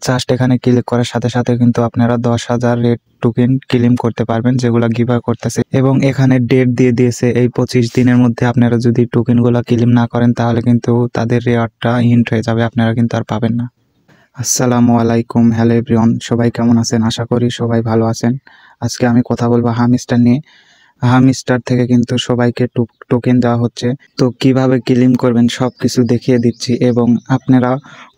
Just এখানে click করার সাথে সাথে কিন্তু আপনারা 10,000 রেড টোকেন ক্লেম করতে পারবেন, যেগুলো গিভওয়ে করতেছে। এবং এখানে ডেট দিয়ে দিয়েছে, এই 25 দিনের মধ্যে আপনারা যদি টোকেনগুলো ক্লেম না করেন তাহলে কিন্তু তাদের রেওয়ার্ডটা হিন্ট হয়ে যাবে, আপনারা কিন্তু আর পাবেন না। আসসালামু আলাইকুম, হ্যালো এভরিওয়ান, সবাই কেমন আছেন? আশা করি সবাই ভালো আছেন। আজকে আমি কথা বলবো হামস্টার নিয়ে। হামস্টার থেকে কিন্তু সবাইকে টোকেন দেওয়া হচ্ছে, তো কিভাবে ক্লেম করবেন সব কিছু দেখিয়ে দিচ্ছি। এবং আপনারা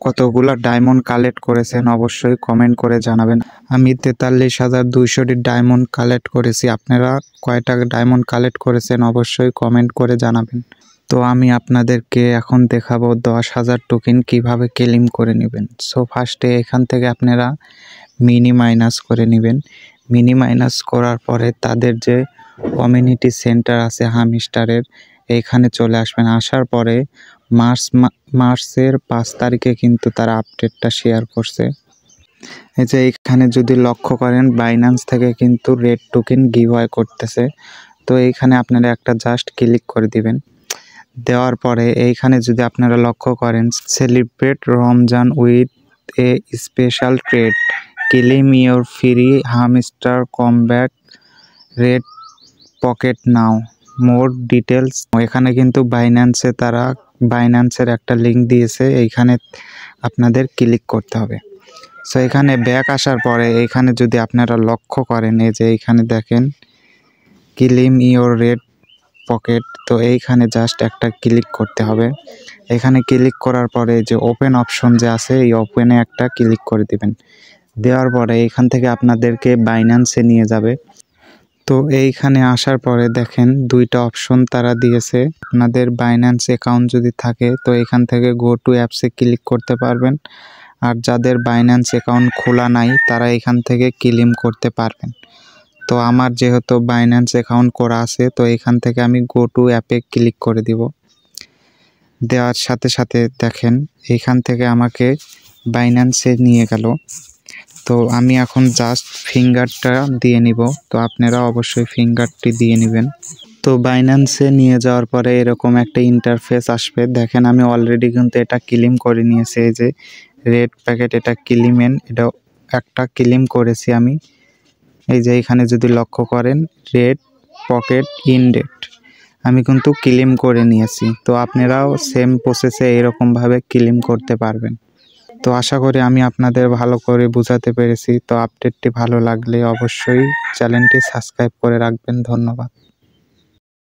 কতগুলো ডায়মন্ড কালেক্ট করেছেন অবশ্যই কমেন্ট করে জানাবেন। আমি 43,200টি ডায়মন্ড কালেক্ট করেছি, আপনারা কয়টা ডায়মন্ড কালেক্ট করেছেন অবশ্যই কমেন্ট করে জানাবেন। তো আমি আপনাদেরকে এখন দেখাবো 10,000 টোকেন কিভাবে ক্লেম করে নেবেন। সো ফার্স্টে এখান থেকে আপনারা মিনি মাইনাস করে নেবেন। মিনি মাইনাস করার পরে তাদের যে কমিউনিটি সেন্টার আছে হামস্টারের, এইখানে চলে আসবেন। আসার পরে মার্চের 5 তারিখে কিন্তু তারা আপডেটটা শেয়ার করছে। এই যে এইখানে যদি লক্ষ্য করেন বাইন্যান্স থেকে কিন্তু রেড টোকেন গিভওয়ে করতেছে। তো এইখানে আপনারা একটা জাস্ট ক্লিক করে দিবেন। দেওয়ার পরে এইখানে যদি আপনারা লক্ষ্য করেন celebrate Ramzan with a special trade, claim your free hamster comeback red pocket now, more details. এখানে কিন্তু বাইন্যান্সের একটা লিঙ্ক দিয়েছে, এইখানে আপনাদের ক্লিক করতে হবে। সো এখানে ব্যাক আসার পরে এইখানে যদি আপনারা লক্ষ্য করেন, এই যে এইখানে দেখেন ক্লেম ইউর রেড পকেট, তো এইখানে জাস্ট একটা ক্লিক করতে হবে। এখানে ক্লিক করার পরে যে ওপেন অপশন যে আছে এই ওপেনে একটা ক্লিক করে দিবেন। দেওয়ার পরে এইখান থেকে আপনাদেরকে বাইন্যান্সে নিয়ে যাবে। তো এইখানে আসার পরে দেখেন দুইটা অপশন তারা দিয়েছে। আপনাদের বাইন্যান্স অ্যাকাউন্ট যদি থাকে তো এখান থেকে গো টু অ্যাপসে ক্লিক করতে পারবেন, আর যাদের বাইন্যান্স অ্যাকাউন্ট খোলা নাই তারা এখান থেকে ক্লেম করতে পারবেন। তো আমার যেহেতু বাইন্যান্স অ্যাকাউন্ট করা আছে, তো এখান থেকে আমি গো টু অ্যাপে ক্লিক করে দিব। দেওয়ার সাথে সাথে দেখেন এখান থেকে আমাকে বাইন্যান্সে নিয়ে গেল। তো আমি এখন জাস্ট ফিঙ্গারটা দিয়ে নিব, তো আপনারা অবশ্যই ফিঙ্গারটি দিয়ে নেবেন। তো বাইন্যান্সে নিয়ে যাওয়ার পরে এরকম একটা ইন্টারফেস আসবে। দেখেন আমি অলরেডি কিন্তু এটা ক্লেম করে নিয়েছি, এই যে রেড প্যাকেট, এটা ক্লেমেন, এটা একটা ক্লেম করেছি আমি। এই যে এখানে যদি লক্ষ্য করেন রেড পকেট ইনডেট, আমি কিন্তু ক্লেম করে নিয়েছি। তো আপনারাও সেম প্রসেসে এরকমভাবে ক্লেম করতে পারবেন। তো আশা করি আমি আপনাদের ভালো করে বোঝাতে পেরেছি। তো আপডেটটি ভালো লাগলে অবশ্যই চ্যানেলটি সাবস্ক্রাইব করে রাখবেন। ধন্যবাদ।